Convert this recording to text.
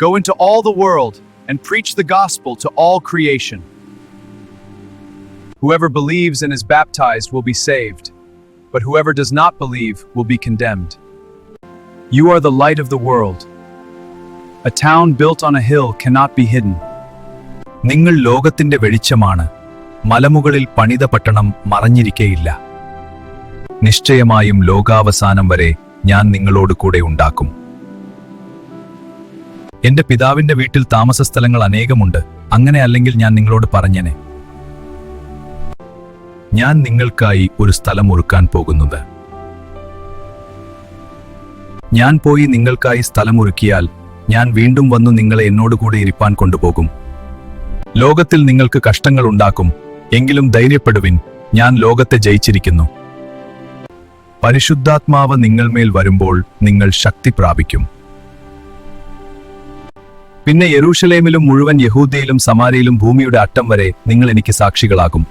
Go into all the world and preach the gospel to all creation. Whoever believes and is baptized will be saved, but whoever does not believe will be condemned. You are the light of the world. A town built on a hill cannot be hidden. നിങ്ങൾ ലോകത്തിന്റെ വെളിച്ചമാണ്. മലമുകളിൽ പണിത പട്ടണം മറഞ്ഞിരിക്കയില്ല. നിശ്ചയമായും ലോകാവസാനം വരെ ഞാൻ നിങ്ങളോട് കൂടെ ഉണ്ടാക്കും. എന്റെ പിതാവിന്റെ വീട്ടിൽ താമസസ്ഥലങ്ങൾ അനേകമുണ്ട്. അങ്ങനെ അല്ലെങ്കിൽ ഞാൻ നിങ്ങളോട് പറഞ്ഞേനെ. ഞാൻ നിങ്ങൾക്കായി ഒരു സ്ഥലം ഒരുക്കാൻ പോകുന്നത്. ഞാൻ പോയി നിങ്ങൾക്കായി സ്ഥലം ഒരുക്കിയാൽ ഞാൻ വീണ്ടും വന്നു നിങ്ങളെ എന്നോടുകൂടെ ഇരിപ്പാൻ കൊണ്ടുപോകും. ലോകത്തിൽ നിങ്ങൾക്ക് കഷ്ടങ്ങൾ ഉണ്ടാക്കും, എങ്കിലും ധൈര്യപ്പെടുവിൻ, ഞാൻ ലോകത്തെ ജയിച്ചിരിക്കുന്നു. പരിശുദ്ധാത്മാവ് നിങ്ങൾമേൽ വരുമ്പോൾ നിങ്ങൾ ശക്തി പ്രാപിക്കും. പിന്നെ യെരൂശലേമിലും മുഴുവൻ യഹൂദയിലും സമാരയിലും ഭൂമിയുടെ അറ്റം വരെ നിങ്ങൾ എനിക്ക് സാക്ഷികളാകും.